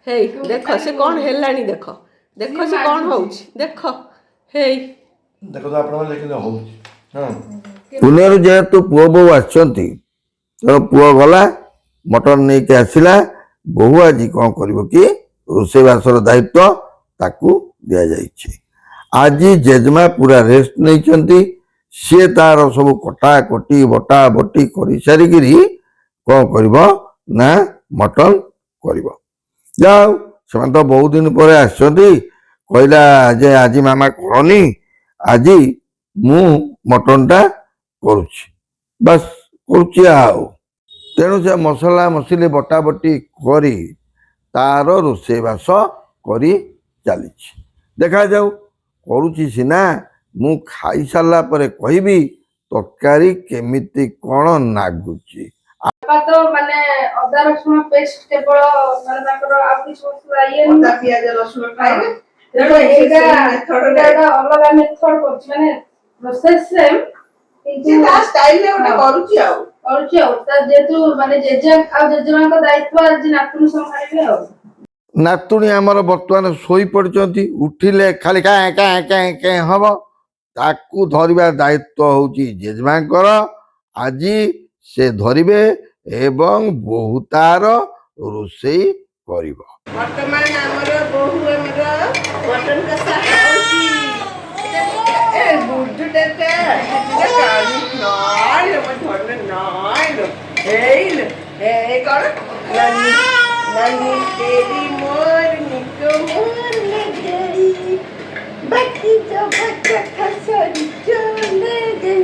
ହେଇ ଦେଖ ସେ କ'ଣ ହେଲାଣି ଦେଖ ଦେଖ ସେ କ'ଣ ହଉଛି ଦେଖ ହେଇ ଦେଖ ତ ଆପଣମାନେ କେମିତି ହଉଛି। ହଁ ପୁନେରୁ ଯେହେତୁ ପୁଅ ବୋହୂ ଆସିଛନ୍ତି ତେଣୁ ପୁଅ ଗଲା ମଟନ ନେଇକି ଆସିଲା। ବୋହୂ ଆଜି କ'ଣ କରିବ କି ରୋଷେଇବାସର ଦାୟିତ୍ୱ ତାକୁ ଦିଆଯାଇଛି। ଆଜି ଜେଜେମା ପୁରା ରେଷ୍ଟ ନେଇଛନ୍ତି। ସିଏ ତାର ସବୁ କଟାକଟି ବଟା ବଟି କରିସାରିକିରି କ'ଣ କରିବ ନା ମଟନ କରିବ। ଯାଉ ସେମାନେ ତ ବହୁତ ଦିନ ପରେ ଆସିଛନ୍ତି। କହିଲା ଯେ ଆଜି ମାମା କରନି, ଆଜି ମୁଁ ମଟନଟା କରୁଛି। ବାସ୍ କରୁଛି ଆଉ। ତେଣୁ ସେ ମସଲା ମସଲି ବଟା ବଟି କରି ତାର ରୋଷେଇବାସ କରି ଚାଲିଛି। ଦେଖାଯାଉ କରୁଛି ସିନା, ମୁଁ ଖାଇସାରିଲା ପରେ କହିବି ତରକାରୀ କେମିତି କ'ଣ ନାଗୁଛି। ତ ମାନେ ଅଦା ରସୁଣ ପେଷ୍ଟ କେବଳ ମାନେ ତାଙ୍କର ଆଉ କିଛି ମସଲା ଇଏ ଅଦା ପିଆଜ ରସୁଣ ଖାଇବେ। ଏଇଟା ଅଲଗା ମେଥଡ କରୁଛି ମାନେ ପ୍ରୋସେସ ସେମ୍ କିନ୍ତୁ ତା ଷ୍ଟାଇଲରେ ଗୋଟେ କରୁଛି ଆଉ ତା ଯେହେତୁ ମାନେ ଜେଜେ ଆଉ ଜେଜେମାଙ୍କ ଦାୟିତ୍ୱ ଆଜି ନାତୁଣୀ ସମ୍ଭାଳିବେ ଆଉ। ନାତୁଣୀ ଆମର ବର୍ତ୍ତମାନ ଶୋଇ ପଡ଼ିଛନ୍ତି। ଉଠିଲେ ଖାଲି କାଁ କାଁ କାଁ କାଁ ହବ। ତାକୁ ଧରିବା ଦାୟିତ୍ୱ ହଉଛି ଜେଜେମାଙ୍କର। ଆଜି ସେ ଧରିବେ ଏବଂ ବୋହୂ ତାର ରୋଷେଇ କରିବ। ବର୍ତ୍ତମାନ ଆମର ବୋହୂ ଆମର ମଟନ କଷା ଖାଉଛି। ଏ ବୁଝୁଟେ ଏଇ କଣ ନାନୀ ନାନୀ ତେरी मोर निको मोर ले गई बाकी जो बच्चा खसरी चले गई।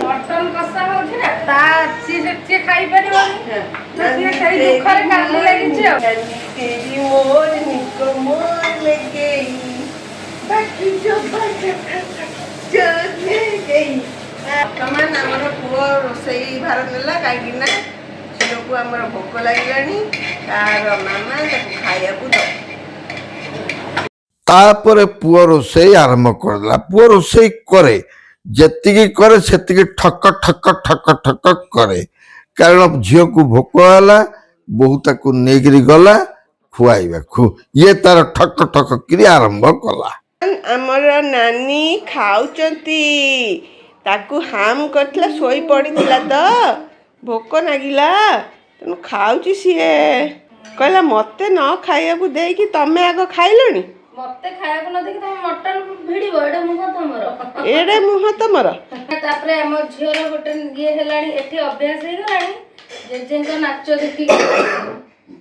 ମଟନ କଷା ହଉଛି ନା ତା ସିଏ ଖାଇପାରିବନି ସିଏ ସେଇ ଦୁଃଖରେ କାନ୍ଦି ଲାଗିଛି ଆଉ। तेरी मोर निको मोर ले गई बाकी जो बच्चा खसरी चले गई। ବର୍ତ୍ତମାନ ଆମର ପୁଅ ରୋଷେଇ ଭାର ନେଲା କାହିଁକି ନା ଝିଅକୁ ଆମର ଭୋକ ଲାଗିଲାଣି। ତାର ମାମା ତାକୁ ଖାଇବାକୁ ଦବ। ତାପରେ ପୁଅ ରୋଷେଇ ଆରମ୍ଭ କରିଦେଲା। ପୁଅ ରୋଷେଇ କରେ, ଯେତିକି କରେ ସେତିକି ଠକ ଠକ ଠକ ଠକ କରେ। କାରଣ ଝିଅକୁ ଭୋକ ହେଲା, ବୋହୂ ତାକୁ ନେଇକିରି ଗଲା ଖୁଆଇବାକୁ। ଇଏ ତାର ଠକ ଠକ କିରି ଆରମ୍ଭ କଲା। ଆମର ନାନୀ ଖାଉଛନ୍ତି। ତାକୁ ହାମ କରିଥିଲା, ଶୋଇ ପଡ଼ିଥିଲା ତ ଭୋକ ଲାଗିଲା ତେଣୁ ଖାଉଛି। ସିଏ କହିଲା ମତେ ନ ଖାଇବାକୁ ଦେଇକି ତମେ ଆଗ ଖାଇଲଣି। ମତେ ଖାଇବାକୁ ନ ଦେଇକି ତମେ ମଟନ ଭିଡ଼ିବ ଏଡେ ମୁହଁ ତମର। ଏଡେ ମୁହଁ ତମର। ତାପରେ ଆମ ଝିଅର ଗୋଟେ ଇଏ ହେଲାଣି, ଏଠି ଅଭ୍ୟାସ ହେଇଗଲାଣି ଜେଜେଙ୍କ ନାଚ ଦେଖିକି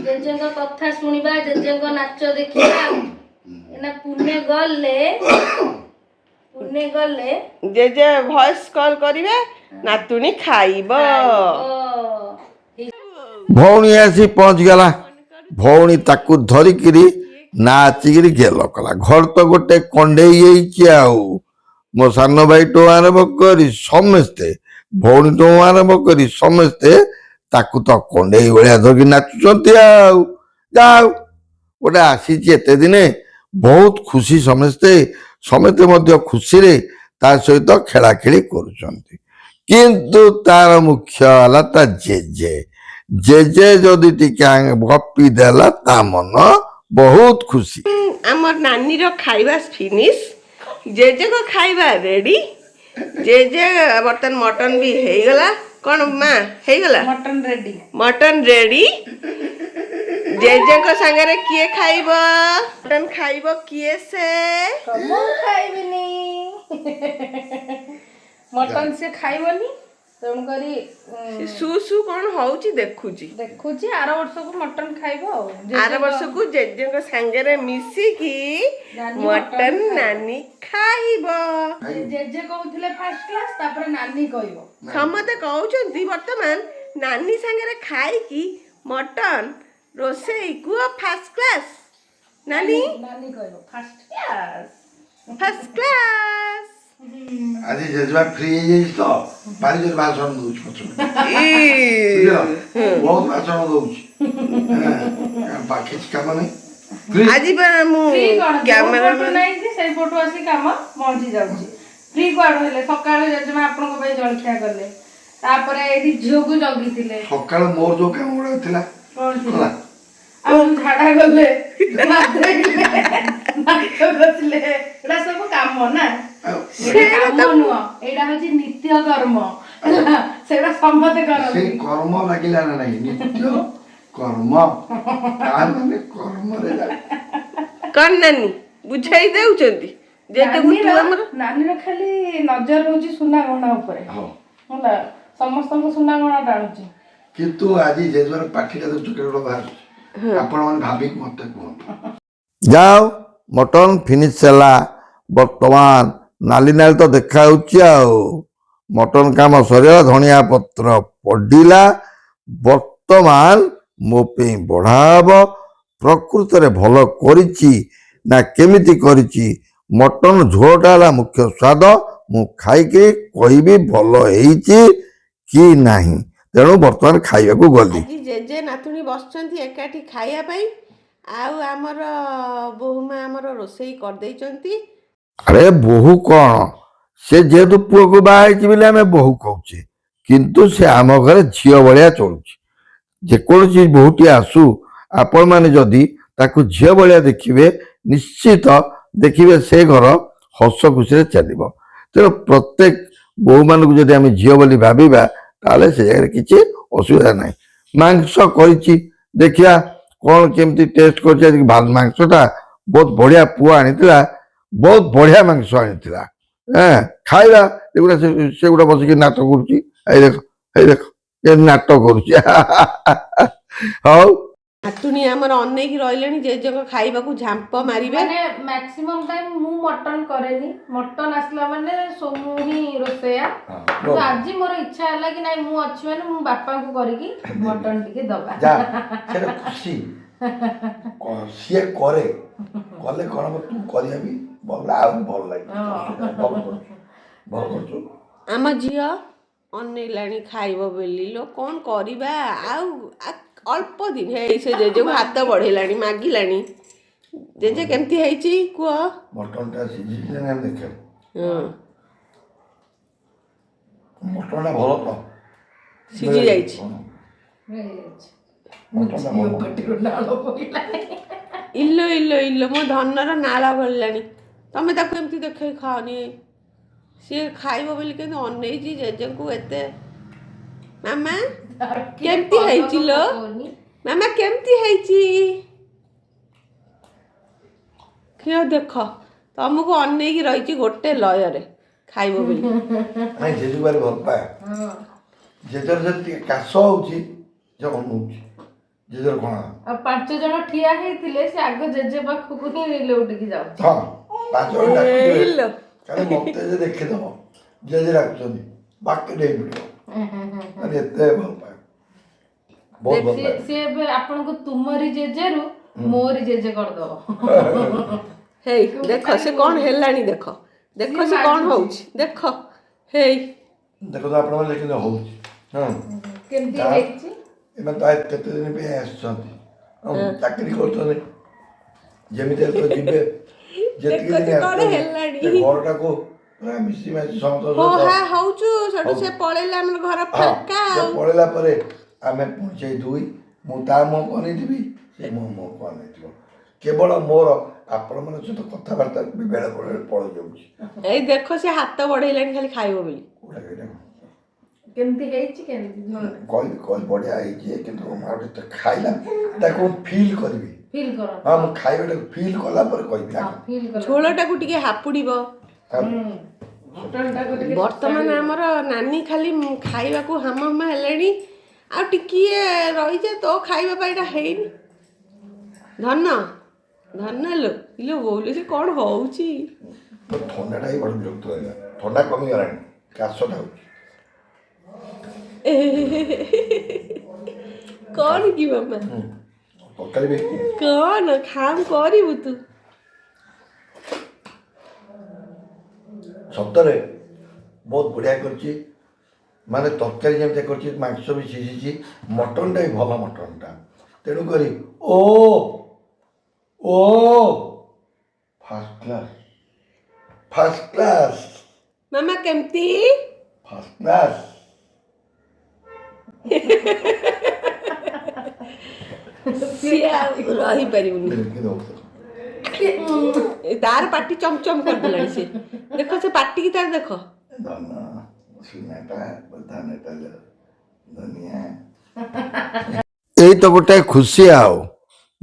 ଜେଜେଙ୍କ କଥା ଶୁଣିବା, ଜେଜେଙ୍କ ନାଚ ଦେଖିବା। ଏନା ପୁନେ ଗଲେ ଜେଜେ ଭଏସ କଲ୍ କରିବେ, ନାତୁଣୀ ଖାଇବ। ଭଉଣୀ ଆସି ପହଞ୍ଚିଗଲା। ଭଉଣୀ ତାକୁ ଧରିକିରି ନାଚିକିରି ଗେଲ କଲା। ଘର ତ ଗୋଟେ କଣ୍ଡେଇ ହେଇଛି ଆଉ। ମୋ ସାନ ଭାଇଠୁ ଆରମ୍ଭ କରି ସମସ୍ତେ, ଭଉଣୀଠୁ ଆରମ୍ଭ କରି ସମସ୍ତେ ତାକୁ ତ କଣ୍ଡେଇ ଭଳିଆ ଧରିକି ନାଚୁଛନ୍ତି ଆଉ। ଯାଉ ଗୋଟେ ଆସିଛି ଏତେ ଦିନେ, ବହୁତ ଖୁସି ସମସ୍ତେ। ସମସ୍ତେ ମଧ୍ୟ ଖୁସିରେ ତା ସହିତ ଖେଳାଖେଳି କରୁଛନ୍ତି। କିନ୍ତୁ ତାର ମୁଖ୍ୟ ହେଲା ତା ଜେଜେ। ଜେଜେ ଯଦି ଟିକେ ଗପି ଦେଲା ତା ମନ ବହୁତ ଖୁସି। ଆମର ନାନୀର ଖାଇବା ଫିନିଶ, ଜେଜେଙ୍କ ଖାଇବା ରେଡି। ଜେଜେ ବର୍ତ୍ତମାନ ମଟନ ବି ହେଇଗଲା। କଣ ମା ହେଇଗଲା? Mutton ready. ଜେଜେଙ୍କ ସାଙ୍ଗରେ କିଏ ଖାଇବ? ମଟନ ଖାଇବ କିଏ? ସେ ମୁଁ ଖାଇବିନି ମଟନ ସେ ଖାଇବନି, ତେଣୁକରି ସୁ ସୁ କଣ ହଉଛି ଦେଖୁଛି। ଆର ବର୍ଷକୁ ମଟନ ଖାଇବ ଆଉ। ଆର ବର୍ଷକୁ ଜେଜେଙ୍କ ସାଙ୍ଗରେ ମିଶିକି ମଟନ ନାନୀ ଖାଇବ। ଜେଜେ କହୁଥିଲେ ଫାର୍ଷ୍ଟ କ୍ଲାସ, ତାପରେ ନାନୀ କହିବ। ସମସ୍ତେ କହୁଛନ୍ତି ବର୍ତ୍ତମାନ ନାନୀ ସାଙ୍ଗରେ ଖାଇକି ମଟନ ରୋଷେଇ କୁହ ଫାର୍ଷ୍ଟ କ୍ଲାସ। ନାନୀ କହିବ ଫାର୍ଷ୍ଟ କ୍ଲାସ। ଆଜି ଜେଜେମା ଫ୍ରି ହେଇଯାଇଛି ତ ଭାରି ଜୋର ଭାଷଣ ଦଉଛି ପଛରେ। ବହୁତ ଭାଷଣ ଦଉଛି, କିଛି କାମ ନାହିଁ। ଆଜି ମୁଁ କ୍ୟାମେରା ସେଇ ପଟୁ ଆସି କାମ ପହଞ୍ଚି ଯାଉଛି। ଫ୍ରି କୁଆଡୁ ହେଲେ? ସକାଳୁ ଜେଜେମା ଆପଣଙ୍କ ପାଇଁ ଜଳଖିଆ କଲେ, ତାପରେ ଏଇଠି ଝିଅକୁ ଜଗିଥିଲେ। ସକାଳୁ ମୋର ଯୋଉ କାମ ଗୁଡା ଥିଲା ଆଉ ଝାଡା ଗଲେ ଗାଧେଇଲେ ନାଚ କରିଲେ ଏଇଟା ସବୁ କାମ ନା। ଏଇଟା କାମ ନୁହଁ, ଏଇଟା ହଉଛି ନିତ୍ୟ କର୍ମ ହେଲା, ସେଇଟା ସମସ୍ତେ କରନ୍ତି। ସେଇ କର୍ମ ଲାଗିଲା ନା ନାହିଁ, ନିତ୍ୟ କର୍ମ ମାନେ କର୍ମରେ ଲାଗେ। କଣ ନାନୀ ବୁଝାଇ ଦେଉଛନ୍ତି? ନାନୀର ଖାଲି ନଜର ହଉଛି ସୁନା ଗହଣା ଉପରେ ହେଲା, ସମସ୍ତଙ୍କୁ ସୁନା ଗହଣା ଟାଣୁଛି। କିନ୍ତୁ ଆଜି ଜେଜେବାର ପାଠିଟା ତ ଚୁକେଟ ବାହାରୁଛି, ଆପଣମାନେ ଭାବିକି ମତେ କୁହନ୍ତୁ। ଯାଅ ମଟନ୍ ଫିନିଶ୍ ହେଲା। ବର୍ତ୍ତମାନ ନାଲି ନାଲି ତ ଦେଖାଯାଉଛି ଆଉ ମଟନ୍ କାମ ସରିଗଲା, ଧଣିଆ ପତ୍ର ପଡ଼ିଲା। ବର୍ତ୍ତମାନ ମୋ ପାଇଁ ବଢ଼ା ହବ। ପ୍ରକୃତରେ ଭଲ କରିଛି ନା କେମିତି କରିଛି, ମଟନ୍ ଝୋଳଟା ହେଲା ମୁଖ୍ୟ ସ୍ୱାଦ। ମୁଁ ଖାଇକି କହିବି ଭଲ ହେଇଛି କି ନାହିଁ। ତେଣୁ ବର୍ତ୍ତମାନ ଖାଇବାକୁ ଗଲି। ଆଜି ଜେଜେ ନାତୁଣୀ ବସିଛନ୍ତି ଏକାଠି ଖାଇବା ପାଇଁ, ଆଉ ଆମର ବୋହୂମା ଆମର ରୋଷେଇ କରିଦେଇଛନ୍ତି। ଆରେ ବୋହୂ କ'ଣ, ସେ ଯେହେତୁ ପୁଅକୁ ବାହା ହେଇଛି ବୋଲି ଆମେ ବୋହୂ କହୁଛେ, କିନ୍ତୁ ସେ ଆମ ଘରେ ଝିଅ ଭଳିଆ ଚଳୁଛି। ଯେକୌଣସି ବୋହୂଟିଏ ଆସୁ, ଆପଣମାନେ ଯଦି ତାକୁ ଝିଅ ଭଳିଆ ଦେଖିବେ, ନିଶ୍ଚିତ ଦେଖିବେ ସେ ଘର ହସ ଖୁସିରେ ଚାଲିବ। ତେଣୁ ପ୍ରତ୍ୟେକ ବୋହୂମାନଙ୍କୁ ଯଦି ଆମେ ଝିଅ ବୋଲି ଭାବିବା, ତାହେଲେ ସେ ଜାଗାରେ କିଛି ଅସୁବିଧା ନାହିଁ। ମାଂସ କରିଛି, ଦେଖିବା କ'ଣ କେମିତି ଟେଷ୍ଟ କରିଛି। ଆଜି ମାଂସଟା ବହୁତ ବଢ଼ିଆ, ପୁଅ ଆଣିଥିଲା, ବହୁତ ବଢ଼ିଆ ମାଂସ ଆଣିଥିଲା। ଖାଇବା ଏଗୁଡ଼ା, ସେଗୁଡ଼ା ବସିକି ନାଟକ କରୁଛି। ଏଇ ଦେଖ, ଏଇ ଦେଖ, ଏ ନାଟକ କରୁଛି। ହଉ, ନାତୁଣୀ ଆମର ଅନେଇକି ରହିଲେଣି ଜେଜେଙ୍କ ଖାଇବାକୁ ଝାମ୍ପ ମାରିବେ। ମାନେ ମ୍ୟାକ୍ସିମମ୍ ଟାଇମ୍ ମୁଁ ମଟନ୍ କରେନି, ମଟନ୍ ଆସିଲା ମାନେ ସୋମୁ ହିଁ ରୋଷେଇଆ। କିନ୍ତୁ ଆଜି ମୋର ଇଚ୍ଛା ହେଲା କି ନାଇଁ, ମୁଁ ଅଛି ମାନେ ମୁଁ ବାପାଙ୍କୁ କରିକି ମଟନ୍ ଟିକେ ଦବା। ସେଟା ଖୁସି ସିଏ କରେ, କଲେ କ'ଣ ତୁ କରିବା ବି ଭଲ, ଆହୁରି ଭଲ ଲାଗେ। ଭଲ କରୁଛୁ। ଆମ ଝିଅ ଅନେଇଲାଣି ଖାଇବ ବୋଲି। ଲୋ କ'ଣ କରିବା ଆଉ, ଅଳ୍ପ ଦିନ ହେଇ ସେ ଜେଜେକୁ ହାତ ବଢ଼େଇଲାଣି, ମାଗିଲାଣି। ଜେଜେ କେମିତି ହେଇଛି କୁହ? ମଟନ୍ଟା ସିଝିଛି ନା ଦେଖେ। ହଁ, ମଟନ୍ଟା ଭଲ ତ ସିଝି ଯାଇଛି। ମଟନ୍ଟା ଭଲ। ଇଲୋ ଇଲୋ ଇଲୋ, ମୋ ଧନର ନାଳ ଗଳିଲାଣି। ତମେ ତାକୁ ଏମିତି ଦେଖେଇ ଖାଅନି, ସିଏ ଖାଇବ ବୋଲି କିନ୍ତୁ ଅନେଇଛି ଜେଜେଙ୍କୁ ଏତେ। ମାମା କେମିତି ହେଇଛି ଲୋ? ମାମା କେମିତି ହେଇଛି? କିଏ ଦେଖ, ତମକୁ ଅନେଇକି ରହିଛି ଗୋଟେ ଲୟରେ ଖାଇବ ବୋଲି। ନାଇଁ, ଜେଜେକୁ ଭାରି ଭଲ ପାଏ। ଜେଜେର ଯଦି ଟିକେ କାଶ ହଉଛି, ସେ ଅନଉଛି ଜେଜେର କ'ଣ। ଆଉ 5 ଜଣ ଠିଆ ହେଇଥିଲେ, ସେ ଆଗ ଜେଜେ ପାଖକୁ ହିଁ ଲଉଟିକି ଯାଉଛି। ହଁ, 5 ଜଣ ଡାକୁଥିବେ, କାଳେ ମତେ ଯେ ଦେଖିଦବ ଜେଜେ ଡାକୁଛନ୍ତି, ବାକି ଡେଇଁ ପଡ଼ିବ। ଏତେ ଭଲ ପାଏ, ବହୁତ ଭଲ ପାଏ। ସିଏ ଏବେ ଆପଣଙ୍କୁ ତୁମରି ଜେଜେରୁ ମୋରି ଜେଜେ କରିଦବ। ହେଇ ଦେଖ ସେ କ'ଣ ହେଲାଣି, ଦେଖ ଦେଖ ସେ କ'ଣ ହଉଛି, ଦେଖ। ହେଇ ଦେଖନ୍ତୁ ଆପଣମାନେ ଦେଖିଲେ ହଉଛି। କେମିତି ହେଇଛି? ଏମାନେ ତ କେତେ ଦିନ ପାଇଁ ଆସିଛନ୍ତି, ଚାକିରି କରୁଛନ୍ତି, ଯେମିତି ହେଲେ ତ ଯିବେ। ଯେତିକି ଦିନ ଆସିଛନ୍ତି ଘରଟାକୁ ପୁରା ମିଶି ମାସି ସମସ୍ତଙ୍କ ହଉଛୁ, ସେଠୁ ସେ ପଳେଇଲା, ଆମର ଘର ଫାଙ୍କା। ପଳେଇଲା ପରେ ଆମେ ପୁଣି ସେଇ ଦୁଇ, ମୁଁ ତା ମୁହଁକୁ ଅନେଇଥିବି, ସେ ମୋ ମୁହଁକୁ ଅନେଇଥିବ। କେବଳ ମୋର ଆପଣମାନଙ୍କ ସହିତ କଥାବାର୍ତ୍ତା ବେଳେବେଳେ ପଳେଇ ଯାଉଛି। ଏଇ ଦେଖ ସେ ହାତ ବଢ଼େଇଲାଣି ଖାଲି ଖାଇବ ବୋଲି। କେମିତି ହେଇଛି, କେମିତି କହିଲି ବଢ଼ିଆ ହେଇଛି, କିନ୍ତୁ ଖାଇଲା ତାକୁ ଫିଲ୍ କରିବି। ଫିଲ୍ କର। ହଁ, ମୁଁ ଖାଇବାଟାକୁ ଫିଲ୍ କଲା ପରେ କହିବି। ଝୋଳଟାକୁ ଟିକେ ହାପୁଡ଼ିବ। ବର୍ତ୍ତମାନ ଆମର ନାନୀ ଖାଲି ଖାଇବାକୁ ହାମ ହାମ ହେଲେଣି। ଆଉ ଟିକିଏ ରହିଯା, ତୋ ଖାଇବା ପାଇଁଟା ହେଇନି। ଧନ ଲୋ, ଇଲୋ ବୋଉଲୋ, ସେ କ'ଣ ହଉଛି? ଥଣ୍ଡାଟା ହିଁ ବଡ଼ ବିରକ୍ତ ରହିଲା। ଥଣ୍ଡା କମିଗଲାଣି, କାଶଟା ହଉଛି। କ'ଣ କି ମାମା, ତରକାରୀ କ'ଣ ଖାମ କରିବୁ ତୁ? ସତରେ ବହୁତ ବଢ଼ିଆ କରିଛି। ମାନେ ତରକାରୀ ଯେମିତି କରିଛି, ମାଂସ ବି ସିଝିଛି, ମଟନ୍ଟା ବି ଭଲ ମଟନ୍ଟା। ତେଣୁକରି ଫାର୍ଷ୍ଟ କ୍ଲାସ୍, ଫାର୍ଷ୍ଟ କ୍ଲାସ୍। ମାମା କେମିତି? First class. ସହିପାରିବୁନି ତାର ପାଟି ଚମଚମ କରିଦେଲାଣି ସେ ଦେଖ ସେ ପାଟିକି ତାର ଦେଖ ଏଇ ତ ଗୋଟେ ଖୁସି ଆଉ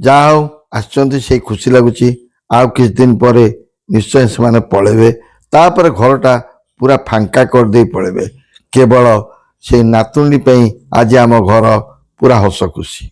ଯାହା ହଉ ଆସିଛନ୍ତି ସେଇ ଖୁସି ଲାଗୁଛି ଆଉ କିଛି ଦିନ ପରେ ନିଶ୍ଚୟ ସେମାନେ ପଳେଇବେ ତାପରେ ଘରଟା ପୁରା ଫାଙ୍କା କରିଦେଇ ପଳେଇବେ କେବଳ ସେଇ ନାତୁଣୀ ପାଇଁ ଆଜି ଆମ ଘର ପୁରା ହସ ଖୁସି।